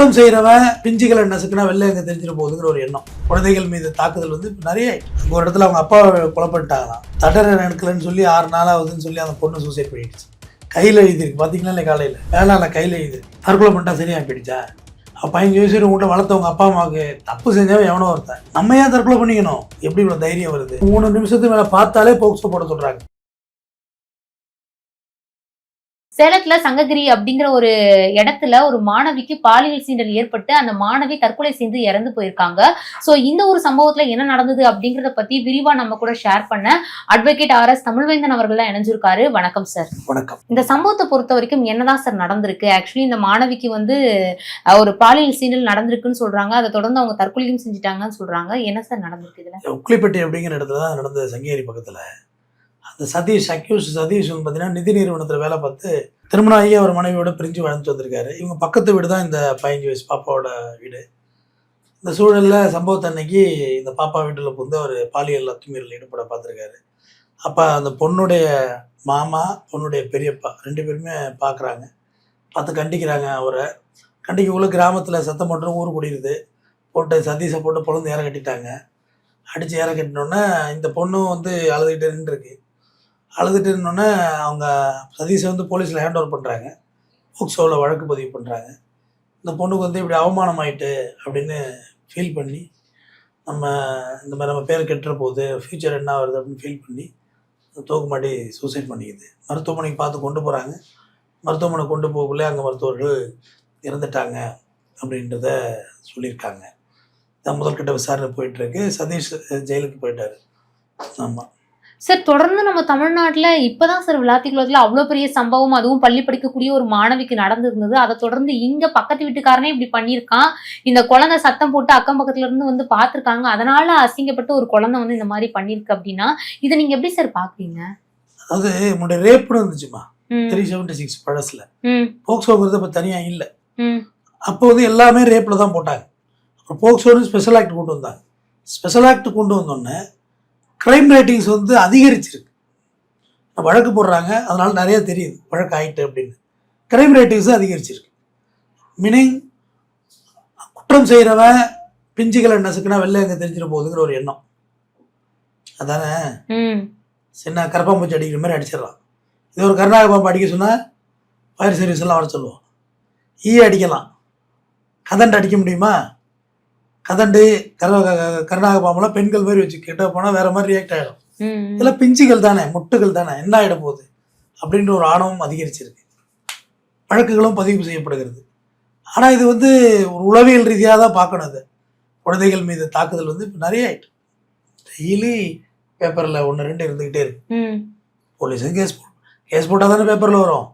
குற்றம் செய்கிறவன் பிஞ்சுகளை நசுக்குனா வெளில எங்கே தெரிஞ்சிட போகுதுங்கிற ஒரு எண்ணம். குழந்தைகள் மீது தாக்குதல் வந்து நிறைய அங்கே ஒரு இடத்துல அவங்க அப்பாவை கொலை பண்ணிட்டாங்களாம். தண்டனை எடுக்கலன்னு சொல்லி 6 நாள் ஆகுதுன்னு சொல்லி அந்த பொண்ணு சூசைட் பண்ணிடுச்சு. கையில் எழுதிருக்கு பார்த்தீங்களா இல்லை காலையில் வேணாம் கையில் எழுதி தற்கொலை பண்ணிட்டா சரியாக போயிடுச்சா? 15 வயசு உங்கள்கிட்ட வளர்த்தவங்க அப்பா அம்மாவுக்கு தப்பு செஞ்சவன் எவனோ ஒருத்தன் நம்ம ஏன் தற்கொலை பண்ணிக்கணும்? எப்படி இவ்வளோ தைரியம் வருது? 3 நிமிஷத்துக்கு மேலே பார்த்தாலே போக்சோ போட சொல்கிறாங்க. சேலத்துல சங்ககிரி அப்படிங்கிற ஒரு இடத்துல ஒரு மாணவிக்கு பாலியல் சீண்டல் ஏற்பட்டு அந்த மாணவி தற்கொலை செய்து இறந்து போயிருக்காங்க. சோ இந்த ஒரு சம்பவத்துல என்ன நடந்தது அப்படிங்கறத பத்தி விரிவா நம்ம கூட ஷேர் பண்ண அட்வொகேட் RS தமிழ்வேந்தன் அவர்கள் தான் இணைஞ்சிருக்காரு. வணக்கம் சார். வணக்கம். இந்த சம்பவத்தை பொறுத்த வரைக்கும் என்னதான் சார் நடந்திருக்கு? ஆக்சுவலி இந்த மாணவிக்கு வந்து ஒரு பாலியல் சீண்டல் நடந்திருக்குன்னு சொல்றாங்க. அதை தொடர்ந்து அவங்க தற்கொலையும் செஞ்சுட்டாங்கன்னு சொல்றாங்க. என்ன சார் நடந்திருக்கு இதுல? உக்லிப்பட்டி அப்படிங்கிற இடத்துல தான் நடந்தது. சங்ககிரி பக்கத்துல அந்த சதீஷ் பார்த்தீங்கன்னா நிதி நிறுவனத்தில் வேலை பார்த்து திருமணம் ஆகி அவர் மனைவியோட பிரிஞ்சு வாழ்ந்துட்டு வந்திருக்காரு. இவங்க பக்கத்து வீடு தான் இந்த 15 வயசு பாப்பாவோட வீடு. இந்த சூழலில் சம்பவத்தை அன்னைக்கு இந்த பாப்பா வீட்டில் புந்து அவர் பாலியல் அத்துமீறல் ஈடுபட பார்த்துருக்காரு. அப்போ அந்த பொண்ணுடைய மாமா பொண்ணுடைய பெரியப்பா 2 பேருமே பார்க்குறாங்க. பார்த்து கண்டிக்கிறாங்க. அவரை கண்டிக்கக்குள்ள கிராமத்தில் சத்தம் போட்டு ஊர் கூடிடுது. போட்டு சதீஷை போட்டு பொழுது ஏற கட்டிட்டாங்க. அடித்து ஏற கட்டினோன்னே இந்த பொண்ணும் வந்து அழுதுகிட்டே நின்றுருக்கு. அழுதுட்டு இருந்தோன்னே அவங்க சதீஷை வந்து போலீஸில் ஹேண்ட் ஓவர் பண்ணுறாங்க. போக்சோவில் வழக்கு பதிவு பண்ணுறாங்க. இந்த பொண்ணுக்கு வந்து இப்படி அவமானம் ஆகிட்டு அப்படின்னு ஃபீல் பண்ணி இந்த மாதிரி நம்ம பேர் கெட்டுற போகுது, ஃப்யூச்சர் என்ன வருது அப்படின்னு ஃபீல் பண்ணி தூக்கு மாட்டி சூசைட் பண்ணிக்குது. மருத்துவமனைக்கு பார்த்து கொண்டு போகிறாங்க. மருத்துவமனை கொண்டு போகக்குள்ளே அங்கே மருத்துவர்கள் இறந்துட்டாங்க அப்படின்றத சொல்லியிருக்காங்க. இதான் முதல்கட்ட விசாரணை போயிட்டுருக்கு. சதீஷ் ஜெயிலுக்கு போயிட்டார். ஆமாம் சார். தொடர்ந்து நம்ம தமிழ்நாட்டுல இப்பதான் சார் விளாத்திக்குளத்துல அவ்வளவு பெரிய சம்பவம், அதுவும் பள்ளி படிக்கக்கூடிய ஒரு மாணவிக்கு நடந்திருந்தது. அதை தொடர்ந்து இங்க பக்கத்து வீட்டுக்காரனே இப்படி பண்ணியிருக்கான். இந்த குழந்தை சத்தம் போட்டு அக்கம் பக்கத்துல இருந்து வந்து பாத்துருக்காங்க. அதனால அசிங்கப்பட்டு ஒரு குழந்தை வந்து இந்த மாதிரி பண்ணிருக்கு அப்படின்னா இதை நீங்க எப்படி சார் பாக்குறீங்க? அதாவது முன்னாடி ரேப்னு இருந்துச்சுமா 376 பழசுல. போக்சோங்கிறது இப்ப தனியா இல்லை. அப்போ வந்து எல்லாமே ரேப்ல தான் போட்டாங்க. அப்புறம் போக்சோன்னு ஸ்பெஷல் ஆக்ட் கொண்டு வந்தாங்க. ஸ்பெஷல் ஆக்ட் கொண்டு வந்தோடனே க்ரைம் ரேட்டிங்ஸ் வந்து அதிகரிச்சிருக்கு. வழக்கு போடுறாங்க, அதனால நிறைய தெரியுது வழக்கு ஆகிட்டு அப்படின்னு. க்ரைம் ரேட்டிங்ஸும் அதிகரிச்சிருக்கு. மீனிங் குற்றம் செய்கிறவன் பிஞ்சுகளை நசுக்குனா வெளில எங்கே தெரிஞ்சிட போகுதுங்கிற ஒரு எண்ணம். அதானே சின்ன கரப்பாம்பூச்சி அடிக்கிற மாதிரி அடிச்சிடலாம். இது ஒரு கர்நாடக பாம்பு அடிக்க சொன்னால் ஃபயர் சர்வீஸ் எல்லாம் வர சொல்லுவோம். அடிக்கலாம். கதண்டு அடிக்க முடியுமா? கதண்டு கர்நாடக பாம்பெல்லாம் பெண்கள் மாதிரி வச்சு கிட்ட போனால் வேற மாதிரி ரியாக்ட் ஆகிடும். இதெல்லாம் பிஞ்சுகள் தானே, முட்டுகள் தானே, என்ன ஆகிட போகுது அப்படின்ற ஒரு ஆணவம் அதிகரிச்சிருக்கு. வழக்குகளும் பதிவு செய்யப்படுகிறது. ஆனால் இது வந்து ஒரு உளவியல் ரீதியாக தான் பார்க்கணும். அது குழந்தைகள் மீது தாக்குதல் வந்து இப்போ நிறைய ஆயிட்டு. டெய்லி பேப்பரில் 1-2 இருந்துக்கிட்டே இருக்கு. போலீஸும் கேஸ் போட்டால் தானே பேப்பரில் வரும்.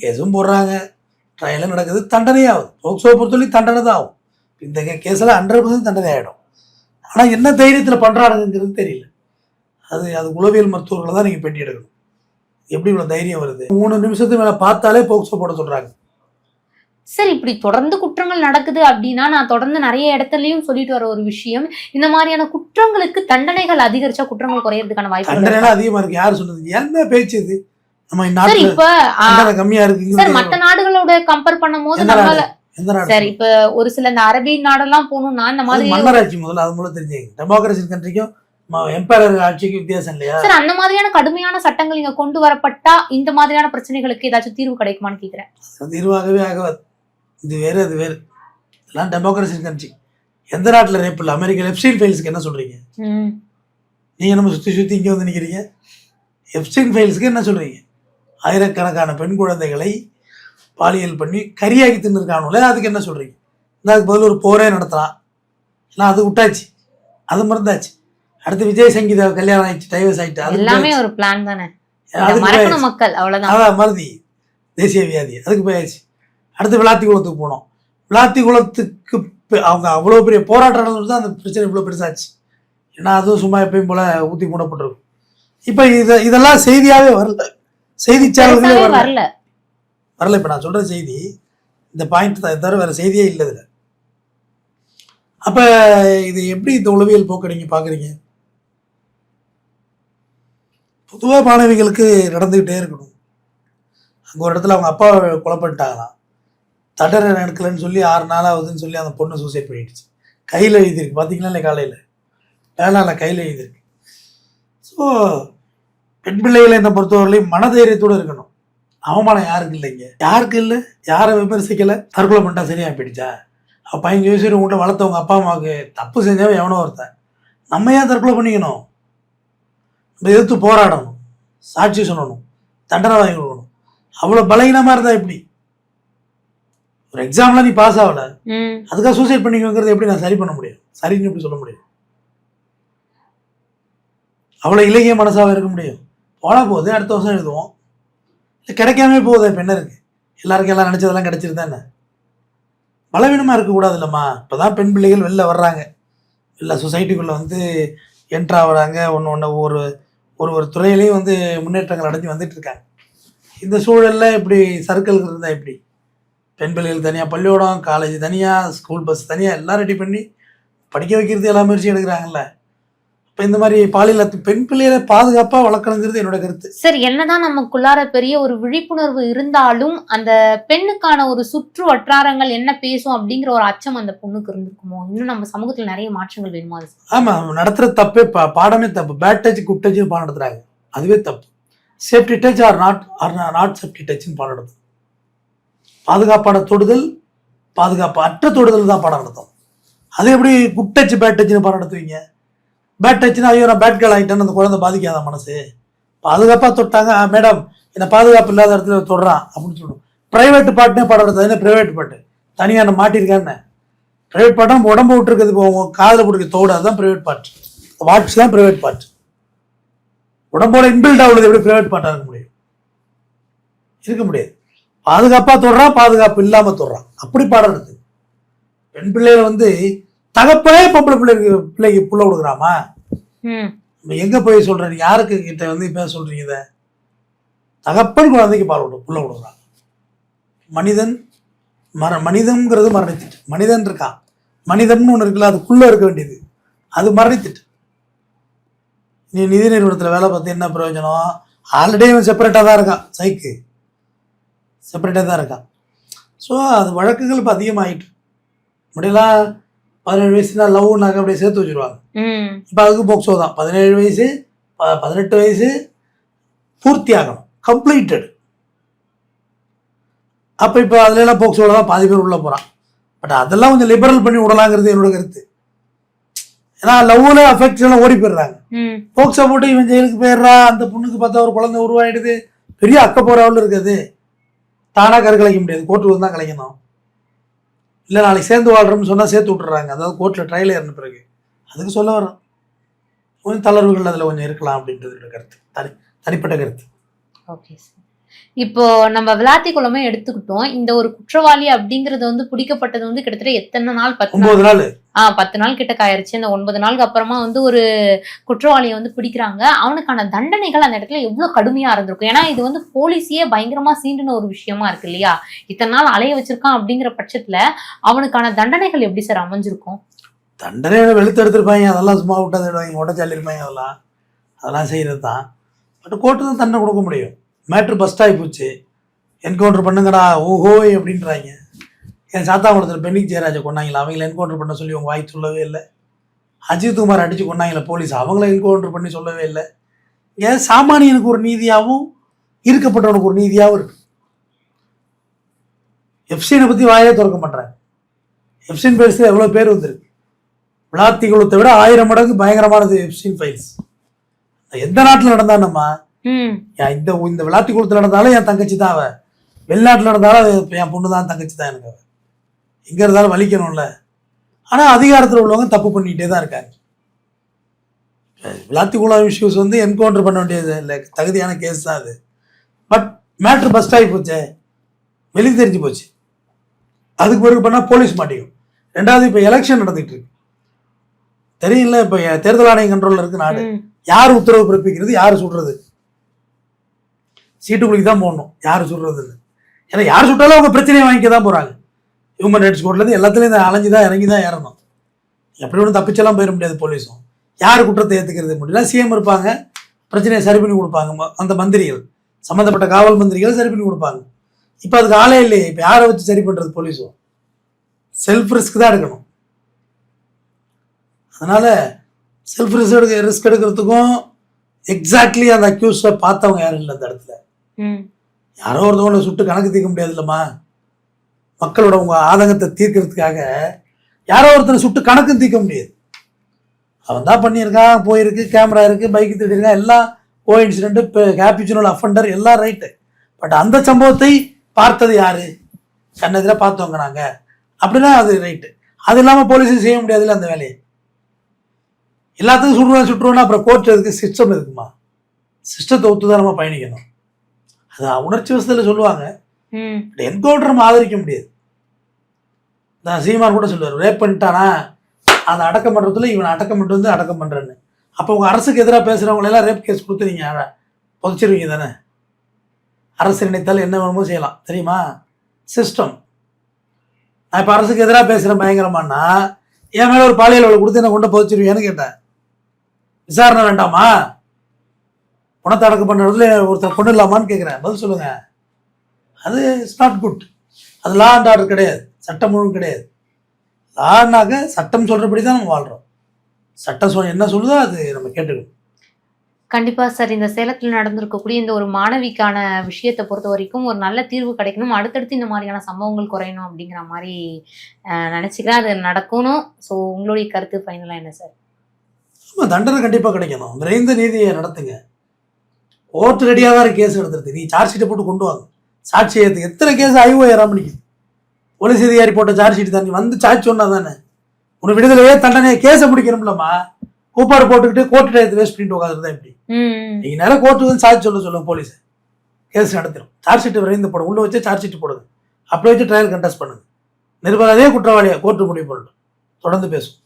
கேஸும் போடுறாங்க, ட்ரையலும் நடக்குது, தண்டனையும் ஆகுது. போக்சோ பொறுத்தவரைக்கும் தண்டனை தான் ஆகும். இந்த கேஸில் 100% தண்டனை ஆகிடும். ஆனால் என்ன தைரியத்தில் பண்ணுறானுங்கிறது தெரியல. அது உளவியல் மருத்துவர்களை தான் நீங்கள் பேட்டி எடுக்கணும். எப்படி இவ்வளோ தைரியம் வருது? 3 நிமிஷத்துக்கு மேலே பார்த்தாலே போக்சோ போட சொல்கிறாங்க. சார், இப்படி தொடர்ந்து குற்றங்கள் நடக்குது அப்படின்னா நான் தொடர்ந்து நிறைய இடத்துலயும் சொல்லிட்டு வர ஒரு விஷயம், இந்த மாதிரியான குற்றங்களுக்கு தண்டனைகள் அதிகரிச்சா குற்றங்கள் குறையறதுக்கான வாய்ப்பு தண்டனை அதிகமா இருக்கு. யாரு சொன்னது? என்ன பேச்சு இது? நம்ம நாட்டுல கம்மியா இருக்கு சார். மற்ற நாடுகளோட கம்பேர் பண்ணும்போது நம்மளால சார் இப்ப ஒரு சில இந்த அரபி நாடெல்லாம் போகணும்னா இந்த மாதிரி மன்னராட்சி முதல்ல அது மூலம் தெரிஞ்சுங்க. டெமோக்ரஸி கண்ட்ரிக்கும் எம்பையர் ஆட்சிக்கும் வித்தியாசம் இல்லையா சார்? அந்த மாதிரியான கடுமையான சட்டங்கள் இங்க கொண்டு வரப்பட்டா இந்த மாதிரியான பிரச்சனைகளுக்கு ஏதாச்சும் தீர்வு கிடைக்குமான்னு கேக்குறேன். தீர்வாகவே ஆகாது. இது வேறு, அது வேறு. இதெல்லாம் டெமோக்ரஸி கண்ட்ரி. எந்த நாட்டில் ரேப் இல்லை? அமெரிக்கா எப்ஸ்டீன் ஃபைல்ஸ்க்கு என்ன சொல்றீங்க? நீங்க நம்ம சுத்தி இங்கே வந்து நிற்கிறீங்க. எப்ஸ்டீன் ஃபைல்ஸ்க்கு என்ன சொல்றீங்க? ஆயிரக்கணக்கான பெண் குழந்தைகளை பாலியல் பண்ணி கரியாக்கி தின்னுருக்கானுல, அதுக்கு என்ன சொல்றீங்க? அதுக்கு பதில் ஒரு போரே நடத்தலாம். எல்லாம் அது விட்டாச்சு, அது மறந்தாச்சு. அடுத்து விஜய் சங்கீதா கல்யாணம் ஆயிடுச்சு, டைவர்ஸ் ஆயிட்டு, அது எல்லாமே ஒரு பிளான் தானே. மறக்கணும் மக்கள், அவ்வளவுதான். அதான் மறதி, தேசிய வியாதி, அதுக்கு போயாச்சு. அடுத்து விளாத்திக்குளத்துக்கு போனோம். விளாத்திக்குளத்துக்கு அவங்க அவ்வளோ பெரிய போராட்டம் நடந்து தான் அந்த பிரச்சனை இவ்வளோ பெருசாச்சு. ஏன்னா அதுவும் சும்மா எப்பயும் போல ஊற்றி மூடப்பட்டிருக்கும். இப்போ இதெல்லாம் செய்தியாகவே வரல, செய்தி சேனல்களே வரல. இப்போ நான் சொல்கிற செய்தி இந்த பாயிண்ட் தான், தவிர வேறு செய்தியே இல்லை இதில். அப்போ இது எப்படி இந்த உளவியல் போக்க நீங்கள் பார்க்குறீங்க? பொதுவாக மாணவிகளுக்கு நடந்துக்கிட்டே இருக்கணும். அங்கே ஒரு இடத்துல அவங்க அப்பா கொலை பண்ணிட்டாங்களாம். தண்டனை நடக்கலைன்னு சொல்லி 6 நாளாகுதுன்னு சொல்லி அந்த பொண்ணு சூசைட் பண்ணிடுச்சு. கையில் எழுதியிருக்கு, பார்த்தீங்களா இல்லை? காலையில் பேனால கையில் எழுதியிருக்கு. ஸோ பெண் பிள்ளைகளை என்னை பொறுத்தவரையிலையும் மனதைரியத்தோடு இருக்கணும். அவமானம் யாருக்கு இல்லைங்க? யாருக்கு இல்லை? யாரை விமர்சிக்கலை? தற்கொலை பண்ணிட்டா சரியாக போயிடுச்சா? 15 வயசு உங்கள்கிட்ட வளர்த்தவங்க அப்பா அம்மாவுக்கு தப்பு செஞ்சவன் எவனோ ஒருத்தன். நம்ம ஏன் தற்கொலை பண்ணிக்கணும்? நம்ம எதிர்த்து போராடணும், சாட்சி சொல்லணும், தண்டனை வாங்கி கொடுக்கணும். அவ்வளோ பலகீனமாக இருந்தால் எப்படி? ஒரு எக்ஸாம்ல நீ பாஸ் ஆகல, அதுக்காக சூசைட் பண்ணிக்கோங்கிறது எப்படி நான் சரி பண்ண முடியும்? சரின்னு எப்படி சொல்ல முடியும்? அவ்வளோ இலகிய மனசாக இருக்க முடியும்? போன போது அடுத்த வருஷம் எழுதுவோம். இல்லை கிடைக்காமே போகுது. இப்போ என்ன இருக்கு? எல்லாருக்கும் எல்லாம் நினச்சதெல்லாம் கிடைச்சிருந்தானே. பலவீனமாக இருக்கக்கூடாது இல்லைம்மா. இப்போ தான் பெண் பிள்ளைகள் வெளில வர்றாங்க, இல்லை சொசைட்டிக்குள்ளே வந்து என்ட்ரு ஆகுறாங்க. ஒன்று ஒரு ஒரு ஒரு துறையிலையும் வந்து முன்னேற்றங்கள் அடைஞ்சு வந்துட்டு இருக்காங்க. இந்த சூழலில் இப்படி சர்க்கிள் இருந்தால் எப்படி? பெண் பிள்ளைகள் தனியாக பள்ளிக்கூடம், காலேஜ் தனியாக, ஸ்கூல் பஸ் தனியாக எல்லாம் ரெடி பண்ணி படிக்க வைக்கிறது எல்லா முயற்சியும் எடுக்கிறாங்கல்ல. இப்போ இந்த மாதிரி பாலியல் பெண் பிள்ளைகளை பாதுகாப்பாக வளர்க்கணுங்கிறது என்னோட கருத்து. சார், என்னதான் நமக்குள்ளார பெரிய ஒரு விழிப்புணர்வு இருந்தாலும் அந்த பெண்ணுக்கான ஒரு சுற்று வட்டாரங்கள் என்ன பேசும் அப்படிங்கிற ஒரு அச்சம் அந்த பொண்ணுக்கு இருந்திருக்குமோ? இன்னும் நம்ம சமூகத்தில் நிறைய மாற்றங்கள் வேணுமா? அது ஆமாம், நடத்துகிற தப்பே பாடமே தப்பு. பேட் டச் குட் டச்சுன்னு பாடம் நடத்துகிறாங்க, அதுவே தப்பு. Safety touch or not safety டச்சுன்னு பாடம் நடத்தும். பாதுகாப்பான தொடுதல், பாதுகாப்பு அற்ற தொடுதல் தான் பாடம் நடத்தும். அது எப்படி குட் டச் பேட் டச்சுன்னு பாடம் நடத்துவீங்க? பேட் டச்சுன்னா ஐயோ நான் பேட் கேர்ள் ஆகிட்டேன்னு அந்த குழந்தை பாதிக்காத மனசு. பாதுகாப்பாக தொட்டாங்க, மேடம் என்னை பாதுகாப்பு இல்லாத இடத்துல தொடுறான் அப்படின்னு சொல்லணும். ப்ரைவேட் பாட்டுனே பாடம் நடத்துது. என்ன ப்ரைவேட் பாட்டு? தனியாக என்ன மாட்டியிருக்கான்னு? ப்ரைவேட் பாட்டு நம்ம உடம்பு விட்டுருக்குது, இப்போ உங்கள் காதில் பிடிக்க தோடு, அதுதான் ப்ரைவேட் பாட்டு. வாட்ச் தான் ப்ரைவேட் பாட்டு. உடம்போட இன்பில்டாக உள்ளது எப்படி ப்ரைவேட் பாட்டாக இருக்க முடியும்? இருக்க முடியாது. பாதுகாப்பாக தொடுறான், பாதுகாப்பு இல்லாமல் தொடுறான், அப்படி பாடம் நடத்துது. பெண் பிள்ளைகள் வந்து தகப்பனே பொம்பளை பிள்ளைக்கு புள்ள கொடுக்குறாமா? எங்க போய் சொல்றீங்க? யாருக்கு கிட்ட வந்து இப்ப சொல்றீங்க? இதை தகப்பன் குழந்தைக்கு பால் விடும், புள்ள கொடுக்குறான். மனிதன் மனிதன்கிறது மரணித்துட்டு. மனிதன் இருக்கான், மனிதன் ஒன்று இருக்குல்ல, அதுக்குள்ள இருக்க வேண்டியது, அது மரணித்துட்டு. நீ நிதி நிறுவனத்தில் வேலை பார்த்து என்ன பிரயோஜனம்? ஆல்ரெடி அவன் செப்பரேட்டாக தான் இருக்கான், சைக்கு செப்பரேட்டாக தான் இருக்கான். ஸோ அது வழக்குகள் இப்போ அதிகமாகிட்டு. முன்னாடியெல்லாம் 17 வயசுனா லவ்னாக்க அப்படியே சேர்த்து வச்சுருவாங்க. இப்போ அதுக்கு போக்சோ தான். 17 வயசு 18 வயசு பூர்த்தி ஆகணும், கம்ப்ளீட்டட். அப்போ இப்போ அதுலாம் போக்சோவில் தான் பாதி பேர் உள்ளே போகிறான். பட் அதெல்லாம் கொஞ்சம் லிபரல் பண்ணி விடலாங்கிறது என்னோட கருத்து. ஏன்னா லவ்ல அஃபெக்ஷனில் ஓடி போயிடுறாங்க. போக்சோ போட்டு இவன் ஜெயிலுக்கு போயிடுறா, அந்த பொண்ணுக்கு பார்த்தா ஒரு குழந்தை உருவாயிடுது, பெரிய அக்கப்போராவில் இருக்குது. தானாக கரு கலைக்க முடியாது, கோர்ட்டுக்கு வந்து தான் கலைக்கணும். இல்லை நாளைக்கு சேர்ந்து வாழ்றோம்னு சொன்னால் சேர்த்து விட்டுறாங்க, அதாவது கோர்ட்டில் ட்ரையல் ஏறின பிறகு. அதுக்கு சொல்ல வரோம், கொஞ்சம் தளர்வுகள் அதில் கொஞ்சம் இருக்கலாம் அப்படின்றது கருத்து, தனிப்பட்ட கருத்து. ஓகே சார், இப்போ நம்ம விளாத்தி குளமே எடுத்துக்கிட்டோம். இந்த ஒரு குற்றவாளி அப்படிங்கறது வந்து பிடிக்கப்பட்டது வந்து கிட்டத்தட்ட எத்தனை நாள்? 9 நாள். 10 நாள் கிட்ட ஆயிருச்சு. இந்த 9 நாளுக்கு அப்புறமா வந்து ஒரு குற்றவாளியை வந்து பிடிக்கிறாங்க. அவனுக்கான தண்டனைகள் அந்த இடத்துல எவ்வளவு கடுமையா இருந்திருக்கும்? ஏன்னா இது வந்து போலீஸையே பயங்கரமா சீண்டின ஒரு விஷயமா இருக்கு இல்லையா? இத்தனை நாள் அலைய வச்சிருக்கான் அப்படிங்கிற பட்சத்துல அவனுக்கான தண்டனைகள் எப்படி சார் அமைஞ்சிருக்கும்? தண்டனை வெளுத்து எடுத்திருப்பாங்க, அதெல்லாம் சும்மா விட்டாங்க, உடச்சாலி இருப்பாங்க, அதெல்லாம் செய்யறது தான். பட் கோர்ட்டு தான் தண்டனை கொடுக்க முடியும். மேட்ரு பஸ்ட் ஆகி போச்சு, என்கவுண்டர் பண்ணுங்கடா ஓஹோய் அப்படின்றாங்க. என் சாத்தாங்குளத்தில் பெண்ணிக் ஜெயராஜை கொண்டாங்களா, அவங்கள என்கவுண்டர் பண்ண சொல்லி உங்கள் வாய்க்கு சொல்லவே இல்லை. அஜித் குமார் அடித்து கொண்டாங்களா போலீஸ், அவங்கள என்கவுண்டர் பண்ணி சொல்லவே இல்லை. ஏன் சாமானியனுக்கு ஒரு நீதியாகவும் இருக்கப்பட்டவனுக்கு ஒரு நீதியாகவும் இருக்கு. எஃப்சினை பற்றி வாயே திறக்க மாட்டாங்க. எஃப்சின் ஃபைல்ஸில் எவ்வளோ பேர் வந்துருக்கு? விளாத்தி குளத்தை விட 1000 மடங்கு பயங்கரமானது எஃப்சின் ஃபைல்ஸ். எந்த நாட்டில் நடந்தானம்மா? இந்த விளாத்தி குளத்தில் நடந்தாலும் என் தங்கச்சி தான் அவ, வெளிநாட்டில் நடந்தாலும் என் பொண்ணு தான் தங்கச்சி தான் எனக்கு அவ. எங்க இருந்தாலும் வலிக்கணும்ல. ஆனா அதிகாரத்தில் உள்ளவங்க தப்பு பண்ணிக்கிட்டே தான் இருக்காங்க. விளாத்தி குளம் இஷ்யூஸ் வந்து என்கவுண்டர் பண்ண வேண்டியது இல்லை, தகுதியான கேஸ் தான் அது. பட் மேட்ரு பஸ்ட் ஆகி போச்சே, வெளியே தெரிஞ்சு போச்சு. அதுக்கு பிறகு பண்ணா போலீஸ் மாட்டிக்கும். 2வது இப்போ எலெக்ஷன் நடந்துட்டு இருக்கு, தெரியல. இப்போ தேர்தல் ஆணையம் கண்ட்ரோல்ல இருக்கு நாடு. யார் உத்தரவு பிறப்பிக்கிறது, யார் சுடுறது? சீட்டுக்குள்ளி தான் போடணும், யார் சுடுறதுன்னு. ஏன்னா யார் சுட்டாலும் அவங்க பிரச்சனையை வாங்கிக்க தான் போகிறாங்க. ஹியூமன் ரைட்ஸ் கோர்ட்லேருந்து எல்லாத்துலேயும் அலைஞ்சு தான் இறங்கி தான் ஏறணும். எப்படி ஒன்றும் தப்பிச்செல்லாம் போயிட முடியாது. போலீஸும் யார் குற்றத்தை ஏற்றுக்கிறது முடியல. சிஎம் இருப்பாங்க, பிரச்சனையை சரி பண்ணி கொடுப்பாங்க. அந்த மந்திரிகள், சம்மந்தப்பட்ட காவல் மந்திரிகள் சரி பண்ணி கொடுப்பாங்க. இப்போ அதுக்கு ஆளே இல்லையே. இப்போ யாரை வச்சு சரி பண்ணுறது போலீஸும்? செல்ஃப் ரிஸ்க் தான் எடுக்கணும். அதனால் செல்ஃப் ரிஸ்க் எடுக்கிறதுக்கும் எக்ஸாக்ட்லி அந்த அக்யூஸை பார்த்தவங்க யாரும் இல்லை அந்த இடத்துல. யாரோ ஒருத்தவங்களை சுட்டு கணக்கு தீர்க்க முடியாது இல்லைம்மா. மக்களோட உங்கள் ஆதங்கத்தை தீர்க்கறதுக்காக யாரோ ஒருத்தனை சுட்டு கணக்கும் தீர்க்க முடியாது. அவன் தான் பண்ணியிருக்கான், போயிருக்கு, கேமரா இருக்குது, பைக்கு திட்டிருக்கான், எல்லாம் கோஇன்சிடென்ட், இப்போ கேபிச்சுனல் அஃபண்டர் எல்லாம் ரைட்டு. பட் அந்த சம்பவத்தை பார்த்தது யாரு? கண்ணெதிராக பார்த்தவங்க நாங்கள் அப்படின்னா அது ரைட்டு. அது இல்லாமல் போலீஸும் செய்ய முடியாதுல்ல அந்த வேலையை. எல்லாத்துக்கும் சுட்டுருவோன்னா அப்புறம் கோர்ட் எதுக்கு, சிஸ்டம் எதுக்குமா? சிஸ்டத்தை ஒத்து தான் நம்ம பயணிக்கணும். அது உணர்ச்சி வசத்தில் சொல்லுவாங்க. என்கவுண்டர் நம்ம ஆதரிக்க முடியாது. நான் சீமான் கூட சொல்லுவார், ரேப் பண்ணிட்டானா அதை அடக்கம் பண்ணுறதுல இவனை அடக்கம் பண்ணிட்டு வந்து அடக்கம் பண்ணுறேன்னு. அப்போ உங்கள் அரசுக்கு எதிராக பேசுகிறவங்களெல்லாம் ரேப் கேஸ் கொடுத்து நீங்கள் புதைச்சிருவீங்க தானே. அரசு நினைத்தால் என்ன வேணுமோ செய்யலாம் தெரியுமா? சிஸ்டம். நான் இப்போ அரசுக்கு எதிராக பேசுகிறேன் பயங்கரமானா என் மேலே ஒரு பாலியல் அவளை கொடுத்து என்ன கொண்டு புதைச்சிருவியான்னு கேட்டேன். விசாரணை வேண்டாமா? பணத்தை அடக்கம் பண்ணுறதுல ஒருத்தர் கொண்டு இல்லாமான்னு கேட்குறேன். பதில் சொல்லுங்க. அது இட்ஸ் நாட் குட். அது லா அண்ட் ஆர்டர் கிடையாது, சட்டம் ஒழுங்கு கிடையாது. லான்னாக்க சட்டம் சொல்கிறபடி தான் நம்ம வாழ்கிறோம். சட்டம் என்ன சொல்லுதோ அது நம்ம கேட்டுக்கணும். கண்டிப்பா சார். இந்த சேலத்தில் நடந்திருக்கக்கூடிய இந்த ஒரு மாணவிக்கான விஷயத்தை பொறுத்த வரைக்கும் ஒரு நல்ல தீர்வு கிடைக்கணும். அடுத்தடுத்து இந்த மாதிரியான சம்பவங்கள் குறையணும் அப்படிங்கிற மாதிரி நினைச்சுக்கிறேன். அது நடக்கணும். ஸோ உங்களுடைய கருத்து ஃபைனலாக என்ன சார்? ஆமாம், தண்டனை கண்டிப்பாக கிடைக்கணும். விரைந்த நீதியை நடத்துங்க. கோர்ட் ரெடியாக தான் கேஸ் எடுத்துருக்கு. நீ சார்ஜ் ஷீட்டை போட்டு கொண்டு வாங்க. சாட்சி ஏற்று எத்தனை கேஸ் ஐஓ ஏறாமல் நிற்குது. போலீஸ் அதிகாரி போட்ட சார்ஜ் ஷீட் தான். நீ வந்து சாட்சி சொன்னா தானே உனக்கு விடுதலையே தண்டனையை கேஸை முடிக்கணும்லம்மா. கூப்பாடு போட்டுக்கிட்டு கோர்ட்டு டயத்தை வேஸ்ட் பண்ணிட்டு உட்காந்துருந்தா எப்படி? நீங்க நேரம் கோர்ட்டுக்கு வந்து சார்ஜ் சொல்லுங்க. போலீஸ் கேஸ் நடத்திடும். சார்ஜ் ஷீட் விரைந்து போடும். உள்ள வச்சு சார்ஜ் ஷீட் போடுங்க. அப்படி வச்சு ட்ரையல் கண்டெஸ்ட் பண்ணுங்க. நிர்பந்தே குற்றவாளியா கோர்ட்டு முடிவு பண்ணட்டும். தொடர்ந்து பேசும்.